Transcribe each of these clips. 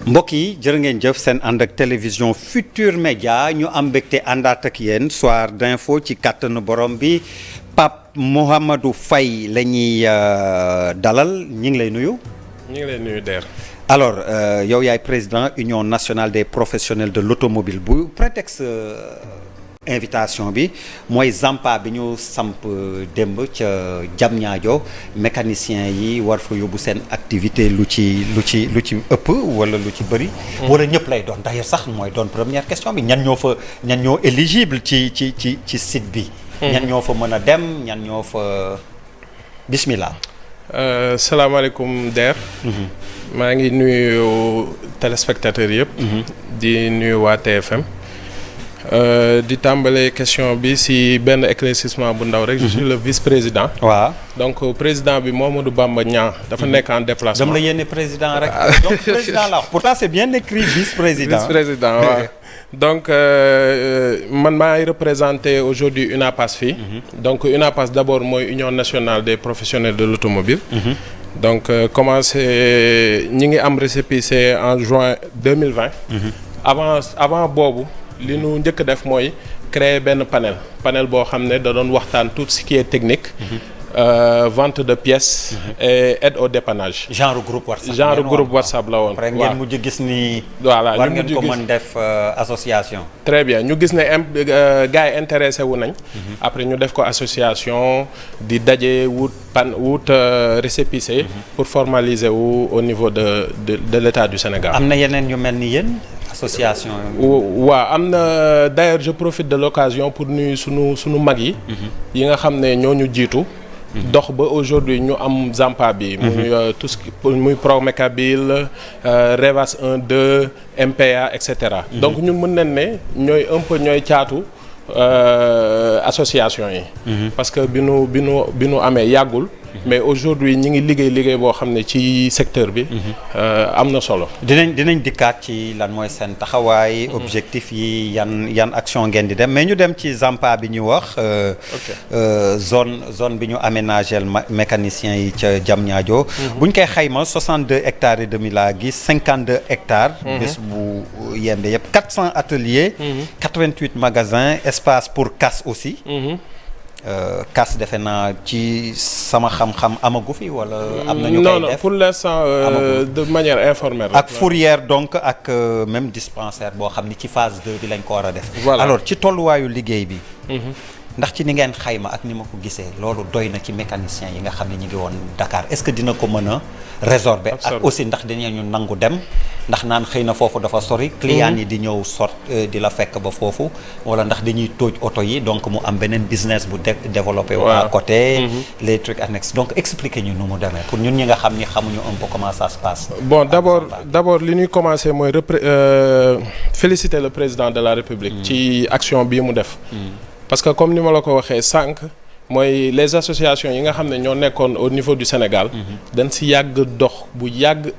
mbokk yi jërë ngeen jëf seen ànd ak télévision Futur Média ñu am mbégte àndaat ak yéen soir d'info ci kàttanu borom bi Pape Mouhamadou Faye la ñuy dalal ñi ngi lay nuyu. ñu ngi lay nuyu Der. alors yow yaay président Union nationale des professionnels de l'automobile bu prétexte invitation bi mooy Zampa bi ñu samp démb ca Diamniadio mécanicien yi war fa yóbbu seen activité lu ci ëpp wala lu ci bëri. wala ñëpp lay doon d'ailleurs sax mooy doon première question bi ñan ñoo éligible ci site bi. ñan ñoo fa mën a dem ñan ñoo fa bismillah. salaamaaleykum Der. maa ngi nuyu téléspectateurs yëpp. di nuyu waa TFM. di tàmbale question bi si benn éclaircissement bu ndaw rek. je suis le vice-président. waaw donc président bi Mamadou Bamba Niang dafa nekk en déplacement. dama la yéene président rek. donc président la wax pourtant c'est bien écrit vice-président. vice-président waaw. donc man maay représenté aujourd'hui UNAPAS fii. donc UNAPAS d'abord mooy Union nationale des professionnels de l'automobile. donc commencé ñi ngi am récépissé en juin 2020. avant boobu. li nu njëkk def mooy créer benn panel boo xam ne da doon waxtaan tout ce qui est technique. Vente de pièces. et aide au dépannage. genre groupe WhatsApp la woon. waaw ngeen mujj gis ni. voilà war ngeen ko mën def association. très bien ñu gis ne gars yi intéressé wu nañ. après ñu def ko association di daje wut récépissé. pour formaliser wu au niveau de l'État du Sénégal. am na yeneen yu mel ni yéen. association waaw am na d'ailleurs je profite de l'occasion pour nuyu sunu mag yi. yi nga xam ne ñoo ñu jiitu. dox ba aujourd'hui ñu am Zampa bi. muy tout ce qui muy Promecabile Revas 1 2 MPA et cetera. donc ñun mën nañ ne ñooy caatu association yi. parce que bi nu amee yàggul. mais aujourd'hui ñi ngi liggéey boo xam ne ci secteur bi. am na solo. dinañ dikkaat ci lan mooy seen taxawaay. objectif yi yan action ngeen di dem mais ñu dem ci Zampa bi ñu wax. zone bi ñu aménagé mécanicien yi ca Diamniadio. bu ñu koy xayma 62 hectares et demi laa gis 52 hectares. bés bu yembe yëpp 400 ateliers. 88 magasins espace pour casse aussi. casse defe naa ci sama xam-xam amagu fi wala. am na ñu koy def non pour l'instant de manière informelle. ak fourrière donc ak même dispensaire boo xam ni ci phase 2 bi lañ ko war a def. voilà alors ci tolluwaayu liggéey bi. ndax ci ni ngeen xayma ak ni ma ko gisee loolu doy na ci mécanicien yi nga xam ne ñu ngi woon Dakar est-ce que dina ko mën a résorber. ak aussi ndax dinañu nangu dem. ndax naan xëy na foofu dafa sori. clients yi di ñëw di la fekk ba foofu. wala ndax dañuy tóoj oto yi donc mu am beneen business bu développé. à côté. les trucs annexes donc expliquez ñu nu mu demee pour ñun ñi nga xam ni xamuñu un peu comment ça se passe. bon d'abord li ñuy commencer mooy féliciter le président de la République. ci action bii mu def. parce que comme ni ma la ko waxee sànq mooy les associations yi nga xam ne ñoo nekkoon au niveau du Sénégal. dañ si yàgg dox bu yàgg.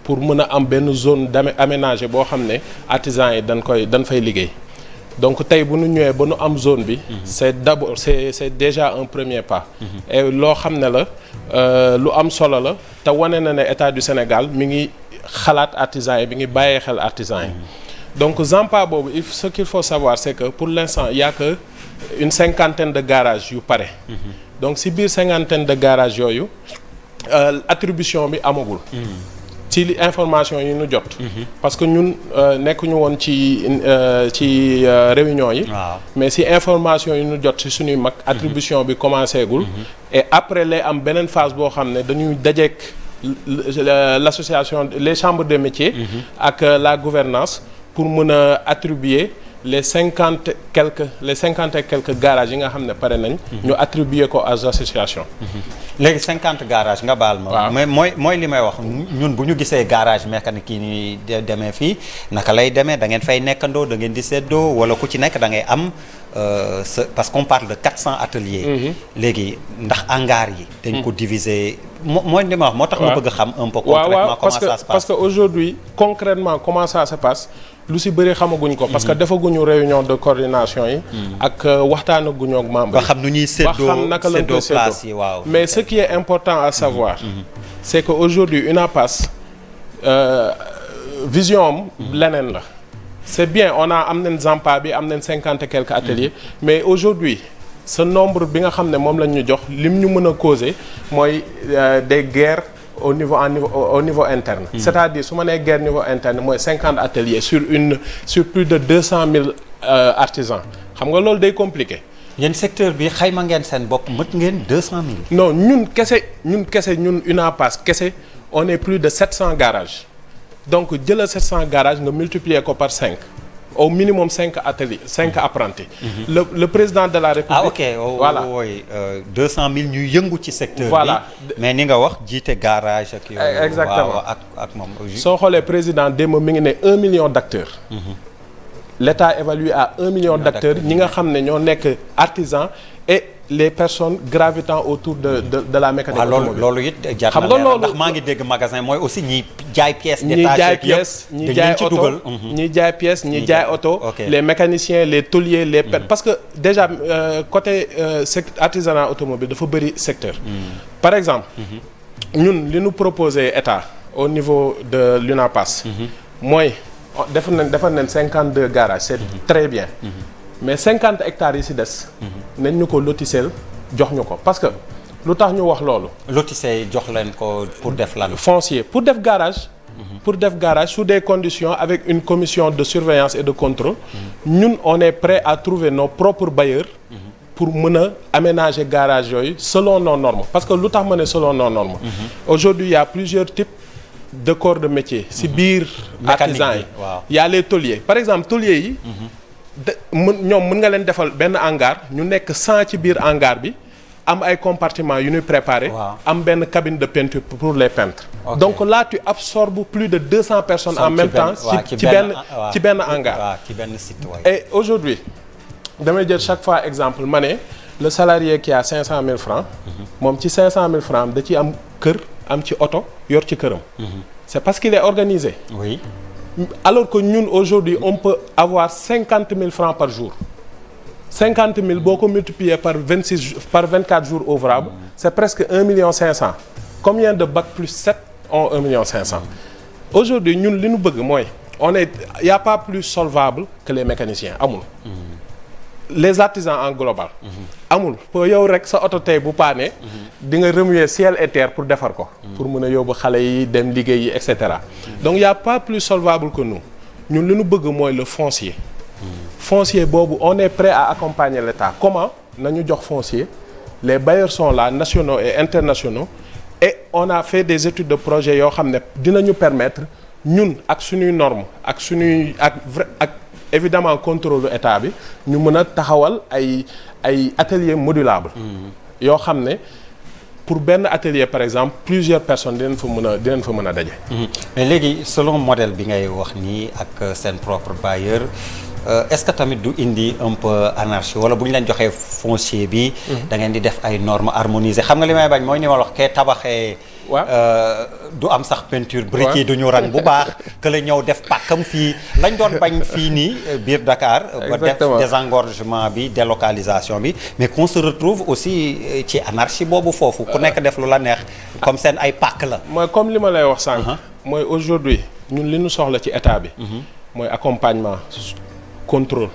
pour mën a am benn zone aménagée boo xam ne artisans yi dañ fay liggéey. donc tey bu ñu ñëwee ba nu am zone bi. c'est déjà un premier pas. et loo xam ne la lu am solo la te wane na ne État du Sénégal mi ngi xalaat artisans yi mi ngi bàyyee xel artisans yi. donc Zampa boobu ce qu'il faut savoir c'est que pour l'instant il y a que une cinquantaine de garages yu pare. donc si biir cinquantaine de garages yooyu attribution bi amagul. ci li information yi ñu jot. parce que ñun nekkuñu woon ci réunion yi. mais si information yi ñu jot ci suñuy mag. attribution bi commencé gul. et après lay am beneen phase boo xam ne dañuy dajeek l'association les chambres de métiers. ak la gouvernance pour mën a attribuer les 50 et quelques garages yi nga xam ne pare nañ. ñu attribuer ko aux associations. léegi 50 garages nga baal ma. mais mooy li may wax ñun bu ñu gisee garage mécanique yi ñuy demee fii naka lay demee da ngeen fay nekkandoo da ngeen di seddoo wala ku ci nekk da ngay am parce qu'on parle de 400 ateliers. léegi ndax hangar yi. dañ ko diviser mooy li ma wax moo tax ma bëgg a xam un peu concrètement comment ça se passe. parce que aujourd'hui concrètement comment ça se passe. lu si bëri xamaguñ ko. parce que defaguñu réunion de coordination yi. ak waxtaanaguñu ak membres yi. ba xam nu ñuy séddoo place yi waaw. mais ce qui est important à savoir. c'est que aujourd'hui UNAPAS vision am leneen la. C'est bien on a am nañ Zampa bi am nañ 50 et quelques ateliers mais aujourd'hui ce nombre bi nga xam ne moom lañ ñu jox lim ñu mën a causer mooy des guerres au niveau interne. C'est-à-dire su ma nee guerre niveau interne mooy 50 ateliers sur plus de 200 000 artisans xam nga loolu day compliqué. yéen secteur bi xayma ngeen seen bopp mët ngeen 200 000. non ñun UNAPAS kese on est plus de 700 garages donc jëlal 700 garages nga multiplier ko par 5 au minimum 5 ateliers 5 apprentis. Le président de la République. ah ok voilà oui 200 000 ñuy yëngu ci secteur voilà bi. mais ni nga wax jiite garage ak yooyu. exactement waaw ak moom. soo xoolee président démb mi ngi ne 1 million d'acteurs. L'État évalue à 1 million d'acteurs ñi nga xam ne ñoo nekk artisans et les personnes gravitant autour de la mécanique automobile. loolu it jar na leeral ndax maa ngi dégg magasin mooy aussi ñi jaay pièces détachées ñi jaay oto ñi jaay pièces ñi jaay oto les mécaniciens les tôliers les parce que déjà côté artisanat automobile dafa bëri secteur. Par exemple ñun li ñu proposé État au niveau de l'UNAPAS mooy defar nañ 52 garages c'est très bien mais 50 hectares yi ci des nañ ñu ko lotiseel jox ñu ko parce que lu tax ñu wax loolu lotissé jox leen ko pour def lan foncier pour def garage sous des conditions avec une commission de surveillance et de contrôle ñun on est prêt à trouver nos propres bailleurs pour mën a aménager garage yooyu selon nos normes parce que lu tax ma ne selon nos normes aujourd'hui il y a plusieurs types de corps de métier ci biir artisans yi y a les tôliers par exemple tôliers yi ñoom mën nga leen defal benn hangar ñu nekk 100 ci biir hangar bi am ay compartiments yu ñuy préparer am benn cabine de peinture pour les peintres donc là tu absorbes plus de 200 personnes en même temps ci benn hangar ci benn site et aujourd'hui damay jël chaque fois exemple ma ne le salarié qui a 500 000 francs moom ci 500 000 francs da ci am kër am ci oto yor ci këram c'est parce qu'il est organisé oui alors que ñun aujourd'hui on peut avoir 50 000 francs par jour 50 000 boo ko multiplier par 24 jours ouvrables c'est presque 1 500 000 combien de bac plus 7 ont 1 500 000 aujourd'hui ñun li ñu bëgg mooy il y a pas plus solvable que les mécaniciens amul les artisans en global amul pour yow rek sa oto tey bu paane di nga remuer ciel et terre pour defar ko pour mën a yóbbu xale yi dem liggéey yi et cetera donc y a pas plus solvable que nous ñun li ñu bëgg mooy le foncier foncier boobu on est prêt à accompagner l'État comment nañu jox foncier les bailleurs sont là nationaux et internationaux et on a fait des études de projet yoo xam ne dinañu permettre ñun ak suñuy normes ak suñuy ak évidemment contrôle état bi ñu mën a taxawal ay ateliers modulables yoo xam ne pour benn atelier par exemple plusieurs personnes dinañ fa mën a daje. mais léegi selon modèle bi ngay wax nii ak seen propre bailleur est-ce que tamit du indi un peu anarchie wala bu ñu leen joxee foncier bi. da ngeen di def ay normes harmonisées xam nga li may bañ mooy ni ma wax kee tabaxee. du am sax peinture briques yi du ñu rang bu baax que la ñëw def pàkkam fii lañ doon bañ fii nii biir Dakar ba def désengorgement bi délocalisation bi mais qu'on se retrouve aussi ci anarchie boobu foofu ku nekk def lu la neex comme seen ay pàkk la mooy comme li ma lay wax sànq mooy aujourd'hui ñun li ñu soxla ci état bi mooy accompagnement contrôle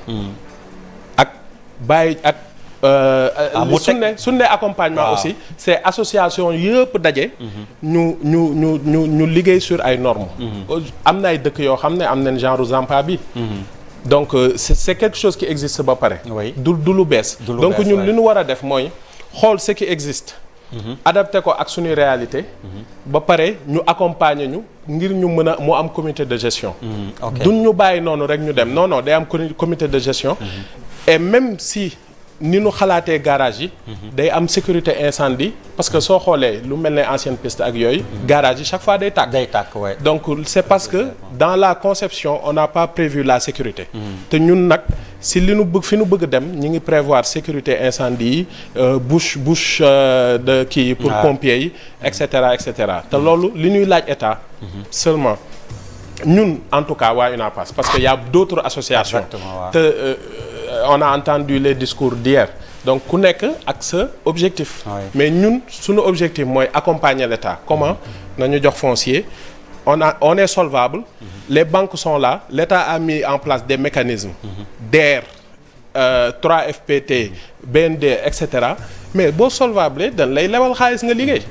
ak bàyyi ak suñ ne accompagnement aussi c'est association yëpp daje ñu liggéey sur ay normes am na ay dëkk yoo xam ne am nañ genre Zampa bi donc c'est quelque chose qui existe ba pare du lu bees donc ñun li ñu war a def mooy xool ce qui existe adapté ko ak suñuy réalité ba pare ñu accompagner ñu ngir ñu mën a mu am comité de gestion duñ ñu bàyyi noonu rek ñu dem non day am comité de gestion et même si ni nu xalaatee garage yi day am sécurité incendie parce que soo xoolee lu mel ne ancienne piste ak yooyu garage yi chaque fois day tàkk donc c'est parce que dans la conception on n'a pas prévu la sécurité te ñun nag si li nu bëgg fi nu bëgg dem ñi ngi prévoir sécurité incendie yi bouche de kii pour pompiers yi et cetera te loolu li ñuy laaj état seulement ñun en tout cas waa UNAPAS parce que y a d'autres associations te on a entendu les discours d'hier donc ku nekk ak sa objectif mais ñun suñu objectif mooy accompagner l'État comment nañu jox foncier on est solvable. Les banques sont là, l'État a mis en place des mécanismes. DER, 3FPT, BND, et cetera. Mais boo solvable dañ lay lebal xaalis nga liggéey.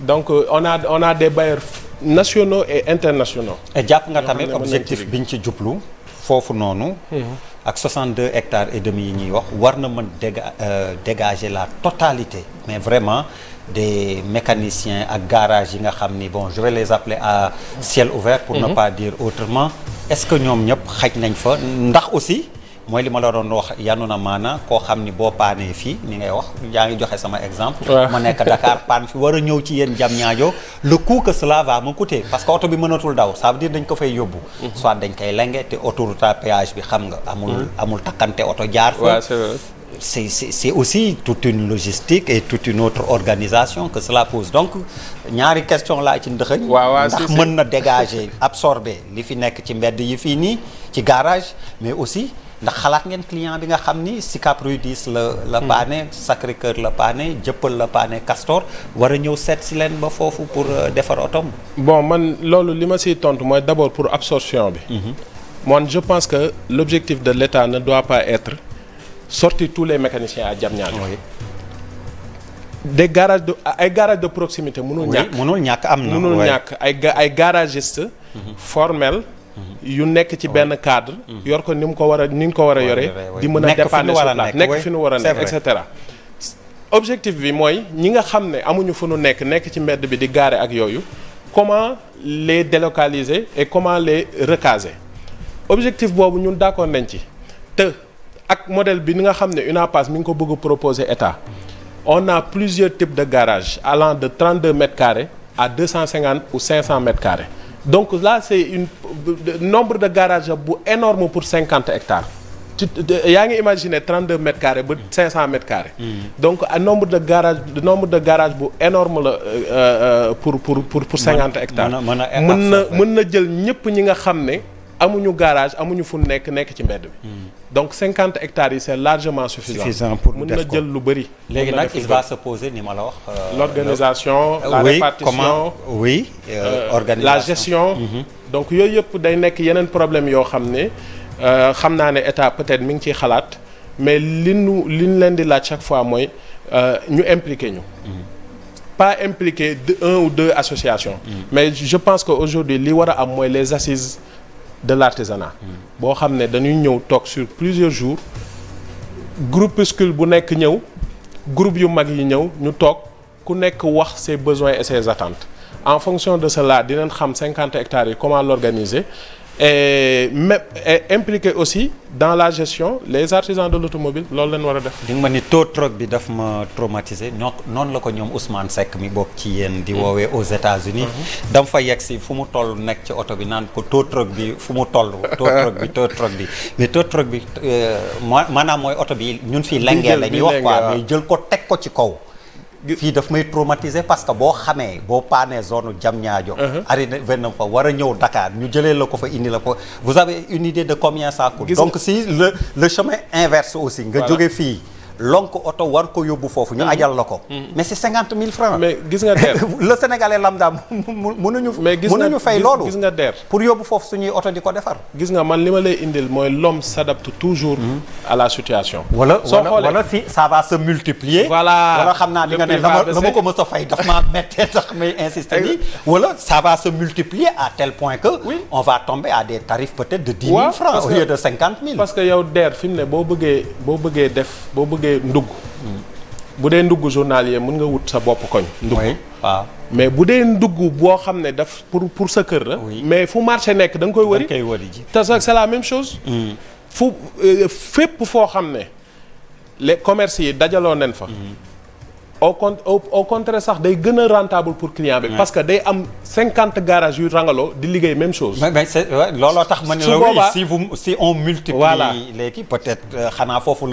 Donc on a des bailleurs nationaux et internationaux. et jàpp nga tamit objectif bi ñu ci jublu foofu noonu. ak 62 hectares et demi yi ñuy wax war na mën dégager la totalité mais vraiment des mécaniciens ak garage yi nga xam ni bon je vais les appeler à ciel ouvert pour ne pas dire autrement est-ce que ñoom ñëpp xaj nañ fa ndax aussi mooy li ma la doon wax yanu na maana koo xam ni boo paanee fii ni ngay wax yaa ngi joxe sama exemple ma nekk Dakar paan fi war a ñëw ci yéen Diamniadio le coût que cela va me coûter parce que oto bi mënatul daw ça veut dire dañ ko fay yóbbu soit dañ koy lenge te autoroute à péage bi xam nga amul takkante oto jaar fa c'est aussi toute une logistique et toute une autre organisation que cela pose donc ñaari question laa ci ndëxëñ ndax mën na dégager absorber li fi nekk ci mbedd yi fii nii ci garage mais aussi ndax xalaat ngeen client bi nga xam ni Sicap Rue 10 la paane Sacré-Cœur la paane Jëppal la paane Castor war a ñëw seet si leen ba foofu pour defar otom bon man loolu li ma siy tontu mooy d'abord pour absorption bi moi je pense que l'objectif de l'État ne doit pas être sortir tous les mécaniciens à Diamniadio des garages de proximité mënul ñàkk am na mënul ñàkk ay garagistes formels yu nekk ci benn cadre yor ko ni mu ko war a yore di mën a dépanner sur place nekk fi nu war a nekk et cetera objectif bi mooy ñi nga xam ne amuñu fu nu nekk ci mbedd bi di garer ak yooyu comment les délocaliser et comment les recaser objectif boobu ñun d'accord nañ ci te ak modèle bi ni nga xam ne UNAPAS mi ngi ko bëgg a proposer état on a plusieurs types de garages allant de 32 mètres carrés à 250 ou 500 mètres carrés donc là c'est nombre de garages bu énorme pour 50 hectares yaa ngi imaginer 32 mètres carrés ba 500 mètres carrés donc nombre de garage bu énorme la pour 50 hectares mën na jël ñëpp ñi nga xam ne amuñu garage amuñu fu nekk ci mbedd bi donc 50 hectares yi c'est largement suffisant pour mën na jël lu bari léegi nag il va se poser ni ma la wax l'organisation la répartition organisation la gestion donc yooyu yëpp day nekk yeneen problème yoo xam ne xam naa ne état peut-être mi ngi ciy xalaat mais li ñu leen di laaj chaque fois mooy ñu impliquer ñu pas impliquer un ou deux associations mais je pense que aujourd'hui li war a am mooy les assises de l'artisanat boo xam ne dañuy ñëw toog sur plusieurs jours groupuscule bu nekk ñëw groupe yu mag yi ñëw ñu toog ku nekk wax ses besoins et ses attentes en fonction de cela dinañ xam 50 hectares yi comment l'organiser et impliquer aussi dans la gestion les artisans de l'automobile loolu leen war a def. di nga ma ni tow truck bi daf ma traumatisé noonu la ko ñoom Ousmane Seck mi bokk ci yéen di woowee aux États-Unis dama fa yegg si fu mu toll nekk ci oto bi naan ko tow truck bi fu mu toll tow truck bi mais tow truck bi maanaam mooy oto bi ñun fii lengee la ñuy wax quoi mais jël ko teg ko ci kaw fii daf may traumatiser parce que boo xamee boo paanee zone Diamniadio arrivé na fa war a ñëw Dakar ñu jëlee la ko fa indi la ko vous avez une idée de combien ça coûte donc si le chemin inverse aussi nga jóge fii lonk oto war ko yóbbu foofu ñu ajal la ko mais c'est 50 000 francs mais gis nga DER le sénégalais lambda mënuñu fay loolu gis nga DER pour yóbbu foofu suñuy oto di ko defar gis nga man li ma lay indil mooy l'homme s'adapte toujours à la situation wala si ça va se multiplier wala xam naa di nga ne la ma ko mës a fay daf maa mettee tax may insister nii wala ça va se multiplier à tel point que on va tomber à des tarifs peut-être de 10 000 francs au lieu de 50 000 parce que yow DER fi mu ne boo bëggee ndugg bu dee ndugg journalier mën nga wut sa bopp koñ ndugg waaw mais bu dee ndugg boo xam ne daf pour sa kër la mais fu marché nekk da nga koy wëri te c'est la même chose fépp foo xam ne les commerces yi dajaloo nen fa au contraire sax day gën a rentable pour client bi parce que day am 50 garages yu rangaloo di liggéey même chose. mais c'est looloo tax ma ne la oui si on multiplie léegi peut-être xanaa foofu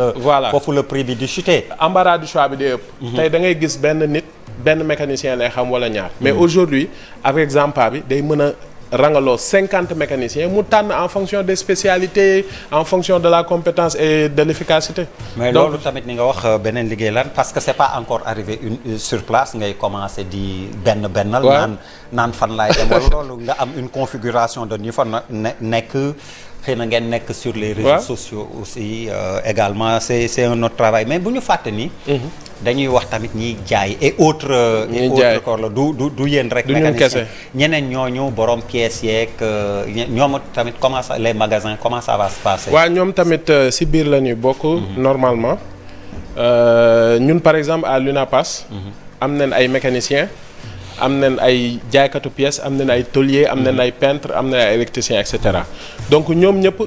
la prix bi di chuter. embarras du choix bi day ëpp. tey da ngay gis benn mécanicien lay xam wala ñaar. mais aujourd'hui avec Zampa bi day mën a rangaloo 50 mécaniciens mu tànn en fonction des spécialités en fonction de la compétence et de l'efficacité. mais loolu tamit ni nga wax beneen liggéey lan parce que c'est pas encore arrivé sur place ngay commencer di bennal naan fan laay dem wala loolu nga am une configuration de ni fa nekk xëy na ngeen nekk sur les réseaux sociaux aussi également c'est un autre travail mais bu ñu fàtte ni dañuy wax tamit ñiy jaay et autres corps la du yéen rek mécanicien ñeneen ñooñu borom pièces yeeg ñoom tamit comment ça les magasins comment ça va se passer. waaw ñoom tamit si biir la ñuy bokk normalement ñun par exemple à l'UNAPAS am nañ ay mécaniciens am nañ ay jaaykatu pièces am nañ ay tôliers am nañ ay peintres am nañ ay électriciens et cetera donc ñoom ñëpp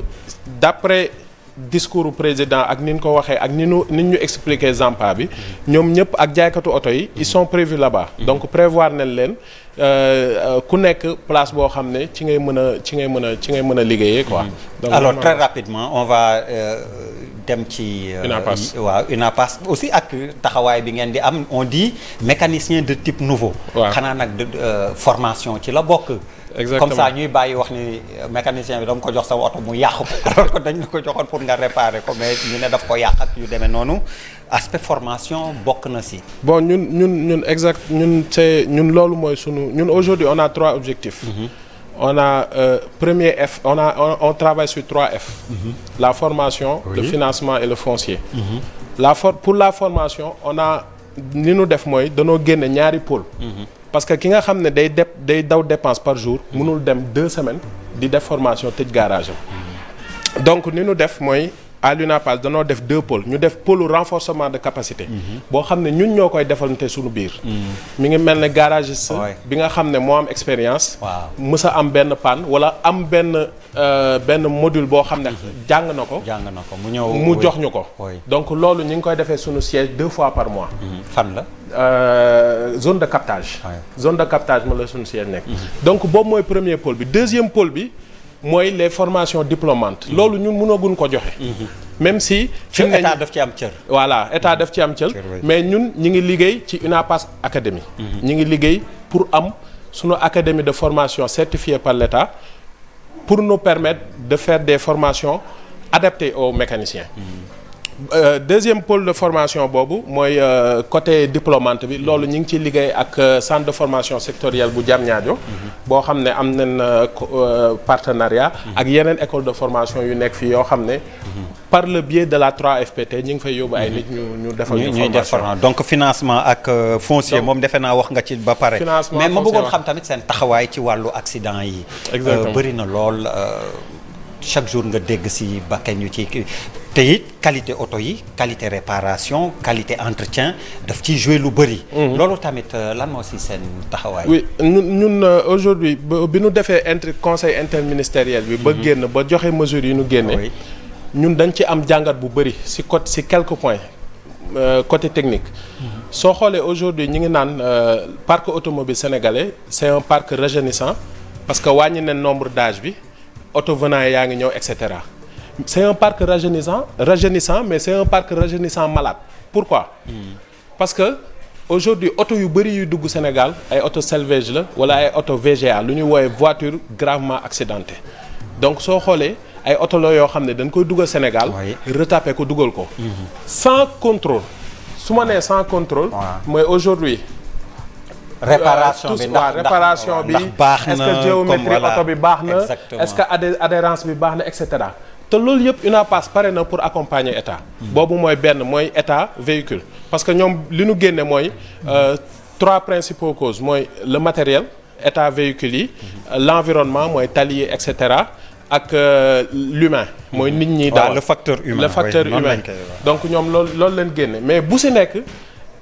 d'après discours président ak ni ñu ko waxee ak ni ñu expliquer Zampa bi ñoom ñëpp ak jaaykatu oto yi ils sont prévus là-bas donc prévoir nañ leen ku nekk place boo xam ne ci ngay mën a liggéeyee quoi. donc alors très rapidement on va dem ci waaw UNAPAS aussi ak taxawaay bi ngeen di am on dit mécanicien de type nouveau. xanaa nag formation ci la bokk. exactement comme ça ñuy bàyyi wax ni mécanicien bi dama ko jox sa oto mu yàqu ko alors que dañ la ko joxoon pour nga réparer ko mais ñu ne daf ko yàq ak yu demee noonu aspect formation bokk na si. bon ñun loolu mooy ñun aujourd'hui on a 3 objectifs. On a premier F on travaille sur 3 F. La formation, le financement et le foncier. Pour la formation on a li nu def mooy danoo génne ñaari pôle. parce que ki nga xam ne day daw dépense par jour mënul dem 2 semaines di def formation tëj garage am. donc ni nu def mooy à l'UNAPAS danoo def 2 pôles ñu def pôle renforcement de capacité. boo xam ne ñun ñoo koy defalante suñu biir. mi ngi mel ne garagiste bi nga xam ne moo am expérience. mës a am benn panne wala am benn module boo xam ne jàng na ko mu jox ñu ko. donc loolu ñu ngi koy defee suñu siège 2 fois par mois. fan la. zone de captage. zone de captage ma la suñu siège nekk. donc boobu mooy premier pôle bi deuxième pôle bi. mooy les formations diplômantes loolu ñun mënaguñ ko joxe. même si. fi état daf ci am cër. voilà état daf ci am cër. mais ñun ñi ngi liggéey ci UNAPAS Academy. ñi ngi liggéey pour am sunu académie de formation certifiée par l'État pour nous permettre de faire des formations adaptées aux mécaniciens. Deuxième pôle de formation boobu mooy côté diplômante bi loolu ñu ngi ciy liggéey ak centre de formation sectoriel bu Diamniadio boo xam ne am nañ partenariat ak yeneen école de formation yu nekk fii yoo xam ne par le biais de la 3FPT ñu ngi fay yóbbu ay nit ñu defal ñu formation donc financement ak foncier moom defe naa wax nga ci ba pare mais ma bëggoon xam tamit seen taxawaay ci wàllu accident yi bëri na lool chaque jour nga dégg ci bakken yu ci te it qualité oto yi qualité réparation qualité entretien daf ciy jouer lu bëri. loolu tamit lan moo ci seen taxawaay. oui ñun aujourd'hui bi nu defee conseil interministériel bi. ba génn ba joxe mesures yi nu génne. ñun dañ ci am jàngat bu bëri ci quelques points côté technique. soo xoolee aujourd'hui ñu ngi naan parc automobile sénégalais c'est un parc rajeunissant parce que wàññi nañ nombre d'âge bi. auto venant yaa ngi ñëw et cetera c'est un parc rajeunissant mais c'est un parc rajeunissant malade pourquoi parce que aujourd'hui auto yu bëri yuy dugg Sénégal ay auto salvage la wala ay auto VGA lu ñuy woowee voiture gravement accidentée donc soo xoolee ay auto la yoo xam ne dañ koy dugal Sénégal retaper ko dugal ko sans contrôle su ma nee sans contrôle mooy aujourd'hui réparation bi ndax baax na est-ce que géométrie oto bi baax na est-ce que adhérence bi baax na et cetera te loolu yëpp UNAPAS pare na pour accompagner état. boobu mooy benn mooy état véhicule. parce que ñoom li ñu génne mooy 3 principaux causes mooy le matériel état véhicule yi l'environnement mooy tali yi et cetera ak l'humain mooy nit ñi daal le facteur humain donc ñoom loolu leen génne mais bu si nekk.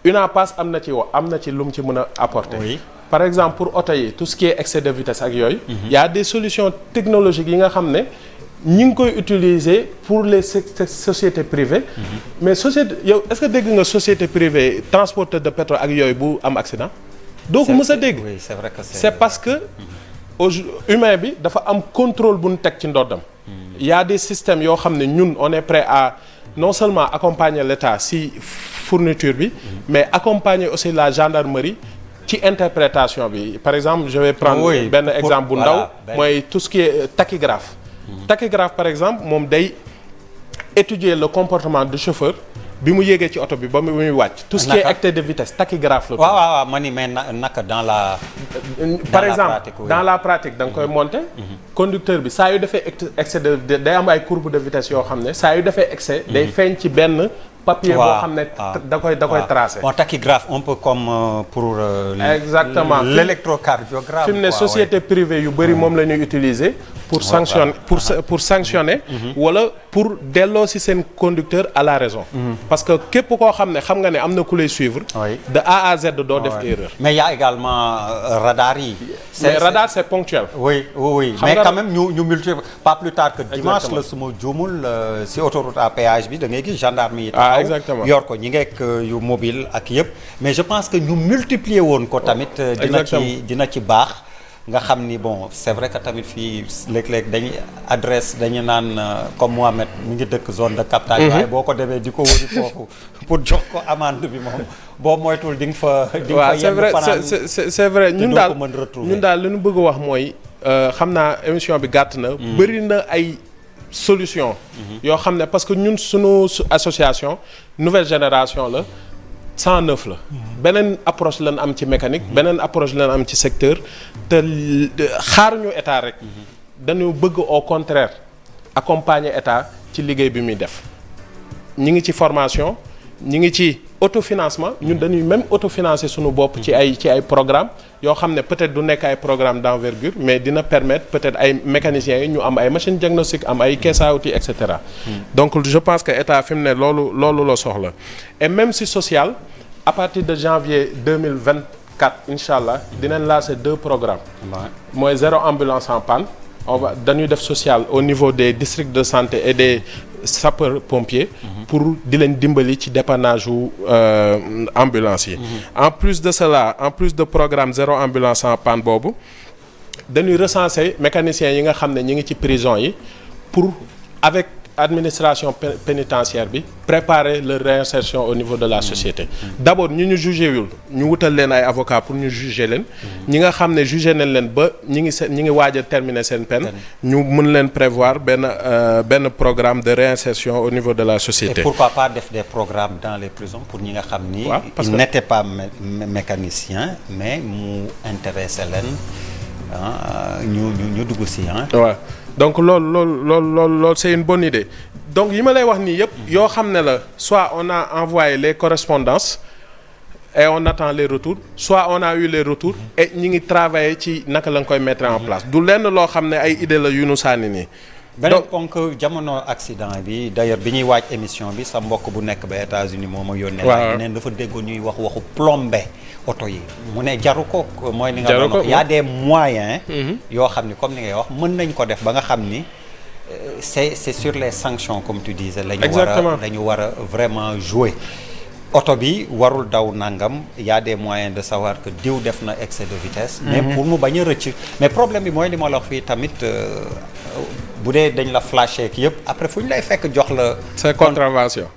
UNAPAS am na ci lu mu ci mën a apporter. par exemple pour oto yi tout ce qui est excès de vitesse ak yooyu. y a des solutions technologiques yi nga xam ne ñi ngi koy utiliser pour les sociétés privées. mais société yow est-ce que dégg nga société privée transporteur de pétrole ak yooyu bu am accident. doo ko mës a dégg. oui c'est vrai que c'est parce que humain bi dafa am contrôle bu ñu teg ci ndoddam. y a des systèmes yoo xam ne ñun on est prêt à non seulement accompagner l'État si fourniture bi mais accompagner aussi la gendarmerie ci interprétation bi par exemple je vais prendre Oui, benn exemple bu ndaw voilà, mooy tout ce qui est tachygraphe. Tachygraphe par exemple moom day étudier le comportement du chauffeur bi mu yéegee ci oto bi ba muy wàcc. tout ce qui est excès de vitesse tachygraphe la. waaw ma ni mais naka dans la. par la exemple pratique, oui. dans la pratique da nga koy monter. conducteur bi saa yu defee excès de day am ay courbe de vitesse yoo xam ne saa yu defee excès. day feeñ ci benn papier boo xam ne da koy tracé. bon tachygraphe un peu comme pour. exactement l'électrocardiogramme. fi mu ne société privée yu bëri moom la ñuy utiliser. pour sanctionner pour sanctionner. wala pour delloo si seen conducteur à la raison. parce que képp koo xam ne xam nga ne am na ku lay suivre. de A à Z doo def erreur. mais y a également radar yi. mais radar c'est ponctuel. oui mais quand même ñu multiplier pas plus tard que dimanche la su ma juumul si autoroute à péage bi da ngay gis gendarme yi. exactement yor ko ñi ngeek yu mobile ak yëpp. mais je pense que ñu multiplier woon ko tamit. dina ci baax. nga xam ni bon c'est vrai que tamit fii léeg-léeg dañuy adresse dañu naan comme Mohamed mi ngi dëkk zone de captage. waaye boo ko demee di ko wëri foofu pour jox ko amende bi moom boo moytul di nga fa. di nga fa yenn fanaan c'est vrai ñun daal li ñu bëgg a wax mooy xam naa émission bi gàtt na. bëri na ay solution yoo xam ne parce que ñun suñu association nouvelle génération la. 109 la beneen approche lañ am ci mécanique beneen approche lañ am ci secteur te xaaruñu état rek dañu bëgg au contraire accompagner état ci liggéey bi muy def ñi ngi ci formation ñi ngi ci autofinancement ñun dañuy même autofinancer suñu bopp ci ay programme yoo xam ne peut-être du nekk ay programme d'envergure mais dina permettre peut-être ay mécaniciens yi ñu am ay machine diagnostique am ay caisse à outils et cetera. Donc je pense que état fi mu ne loolu la soxla et même si social à partir de janvier 2024 incha allah dinañ lancer 2 programmes. mooy 0 ambulance en panne dañuy def social au niveau des districts de santé et des sapeurs pompiers. pour di leen dimbali ci dépannage wu ambulance yi. en plus de cela en plus de programme 0 ambulance en panne boobu dañuy recenser mécaniciens yi nga xam ne ñi ngi ci prison yi pour avec administration pénitentiaire bi préparer leur réinsertion au niveau de la société. D'abord ñu jugé wul ñu wutal leen ay avocats pour ñu juger leen. ñi nga xam ne jugé nañ leen ba ñi ngi waaj a terminer seen peine. ñu mën leen prévoir benn programme de réinsertion au niveau de la société. Et pourquoi pas def des programmes dans les prisons pour ñi nga xam ni. ils n'étaient pas mécaniciens mais mu intéressé leen ñu dugg si waaw. donc loolu c'est une bonne idée donc yi ma lay wax nii yëpp yoo xam ne la soit on a envoyé les correspondances et on attend les retours soit on a eu les retours et ñi ngi travailler ci naka la nga koy mettre en place du lenn loo xam ne ay idée la yu nu sànni nii. beneen ponk jamono accident bi d'ailleurs bi ñuy waaj émission bi sa mbokk bu nekk ba États-Unis moo ma yónnee. waaw neen dafa déggoon ñuy waxu plombé oto yi mu ne jaru ko mooy li nga doon wax y a des moyens yoo xam ni comme ni ngay wax mën nañ ko def ba nga xam ni c'est sur les sanctions comme tu disais la ñu war a vraiment jouer oto bi warul daw nangam y a des moyens de savoir que diw def na excès de vitesse mais pour mu bañ a rëcc mais problème bi mooy li ma la wax fii tamit bu dee dañ la flashé ki yëpp après fu ñu lay fekk jox la c'est contravention.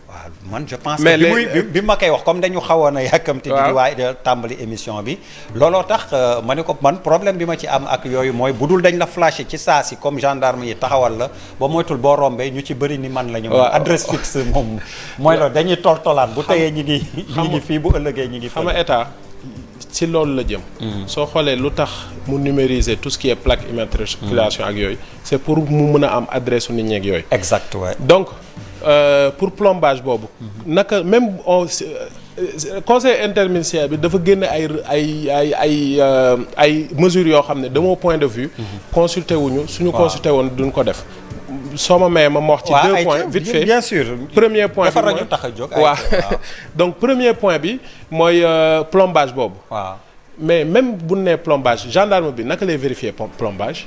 man je pense que bi ma koy wax comme dañu xawoon a yàkkamti di waaye tàmbali émission bi looloo tax ma ne ko man problème bi ma ci am ak yooyu mooy bu dul dañ la flashé ci saa si comme gendarme yi taxawal la ba moytul boo rombee ñu ci bëri ni man la ñu man adresse fixe moom mooy loolu dañuy toltolaan bu teyee ñi ngi fii bu ëllëgee ñi ngi xam nga état ci loolu la jëm soo xoolee lu tax mu numériser tout ce qui est plaque immatriculation ak yooyu c'est pour mu mën a am adresse u nit ñeeg yooyu exact ouais. donc pour plombage boobu naka même conseil interministériel bi dafa génne ay mesures yoo xam ne de mon point de vue consulté wuñu suñu consulté woon duñ ko def soo ma mayee ma wax ci 2 points vite fait bien sûr premier point bi mooy tax a jóg waaw donc premier point bi mooy plombage boobu waaw mais même bu nee plombage gendarme bi naka lay vérifier plombage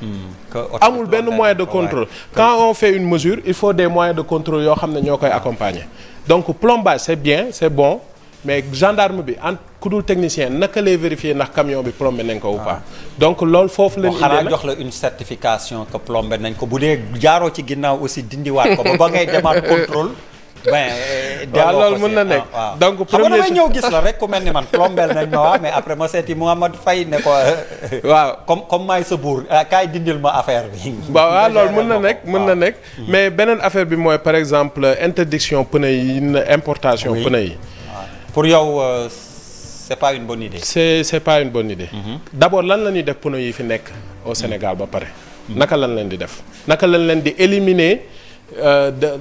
amul benn moyen de contrôle quand on fait une mesure il faut des moyens de contrôle yoo xam ne ñoo koy accompagner donc plombage c'est bien c'est bon mais gendarme bi en ku dul technicien naka lay vérifier ndax camion bi plombé nañ ko ou pas donc loolu foofu leen xanaa jox la une certification que plombé nañ ko bu dee jaaroo ci ginnaaw aussi dindiwaat ko ba ngay demaat contrôle waaw loolu mën na nekk donc xam nga damay ñëw gis la rek ku mel ni man plombel nañ ma waa mais après ma seeti Mouhamadou Faye ne ko waaw comme maay sa buur kaay dindil ma affaire bi waaw loolu mën na nekk mais beneen affaire bi mooy par exemple interdiction pneu yi importation pneu yi pour yow c'est pas une bonne idée c'est pas une bonne idée d'abord lan la ñuy def pneu yi fi nekk au Sénégal ba pare naka lañ leen di def naka lañ leen di éliminer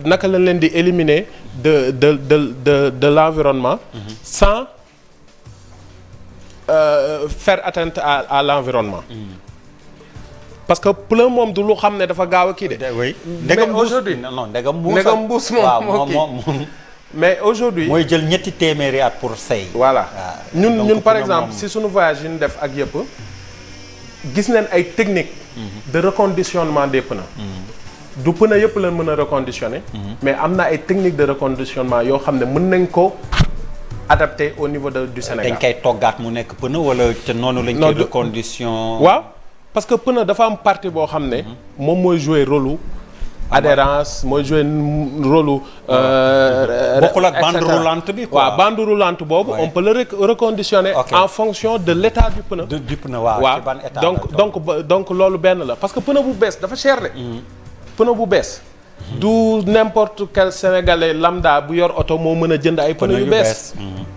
naka lañ leen di éliminer de l'environnement sans faire atteinte à l'environnement parce que pneu moom du lu xam ne dafa gaaw a kii de mais aujourd'hui ndegam mbuus moom mais aujourd'hui mooy jël ñetti téeméeri at pour sey voilà ñun par exemple si suñu voyage yi ñu def ak yëpp gis nañ ay techniques de reconditionnement des pneus du pneu yëpp lañ mën a reconditionner mais am na ay techniques de reconditionnement yoo xam ne mën nañ ko adapté au niveau du Sénégal dañ koy toggaat mu nekk pneu wala te noonu lañ koy recondition waaw parce que pneu dafa am partie boo xam ne moom mooy jouer rôle adhérence mooy jouer rôle bokkul ak bande roulante bi quoi waaw bande roulante boobu on peut le reconditionner en fonction de l'état du pneu du pneu waaw ci ban état donc loolu benn la parce que pneu bu bees dafa cher de pneu bu bees du n'importe quel Sénégalais lambda bu yor oto moo mën a jënd ay pneu yu bees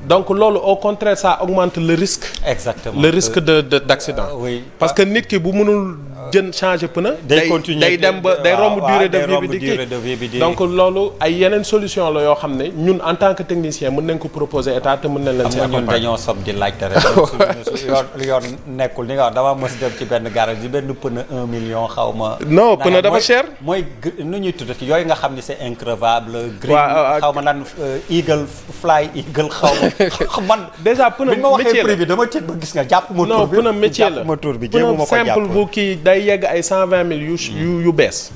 donc loolu au contraire ça augmente le risque exactement le risque d'accident parce que nit ki bu mënul jën changer pneu day dem ba day romb durée de vie bi di donc loolu ay yeneen solution la yoo xam ne ñun en tant que technicien mën nañ ko proposer état te mën nañ leen si ñun dañoo sob di laajte rek yoon nekkul ni nga wax dama mos dem ci benn garage di benn pneu 1 million xaw ma non pneu dafa cher mooy nu ñuy tuddati yooyu nga xam ni c'est increvable green xaw ma lan eagle fly eagle xaw ma man déjà pneu bi ma waxee prix bi dama tiit ba gis nga jàpp ma tur bi non pneu métier la moteur bi jéem ma ko jàpp simple bu kii day yegg ay 120 000 yu bees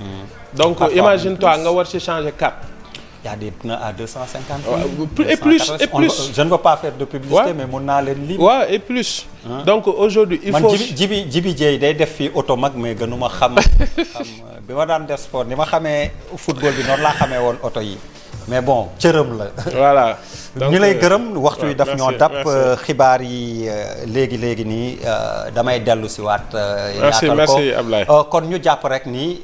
donc imagine toi nga war ci changer 4 y a des pneus à 250 000 et plus je ne veux pas faire de publicité mais mun naa leen lim waaw et plus donc aujourd'hui il faut jibi jeey day def fii auto mag mais gënuma xam bi ma daan def sport ni ma xamee football bi noonu laa xamee woon auto yi mais bon cërëm la voilà ñu lay gërëm waxtu yi daf ñoo dab xibaar yi léegi nii damay dellu si waat yaatal ko kon ñu jàpp rek ni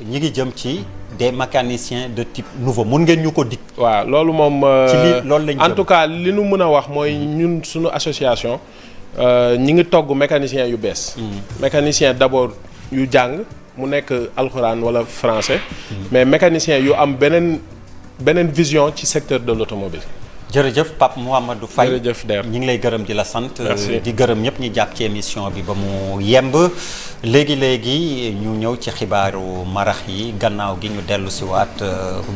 ñi ngi jëm ci des mécaniciens de type nouveau mun ngeen ñu ko dig waaw loolu moom ci loolu lañ en tout cas li nu mën a wax mooy ñun suñu association ñi ngi togg mécanicien yu bees mécanicien d'abord yu jàng mu nekk alxuraan wala français mais mécanicien yu am beneen vision ci secteur de l'automobile jërëjëf Pape Mouhamadou Faye jërëjëf Der ñi ngi lay gërëm di la sant di gërëm ñëpp ñi jàpp ci émission bi ba mu yemb léegi ñu ñëw ci xibaaru marax yi gannaaw gi ñu dellu si waat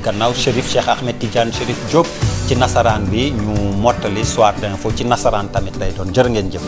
gannaaw Chérif Cheikh Ahmed Tidiane Chérif Diop ci nasaraan bi ñu mottali soir d'info ci nasaraan tamit lay doon jërë ngeen jëf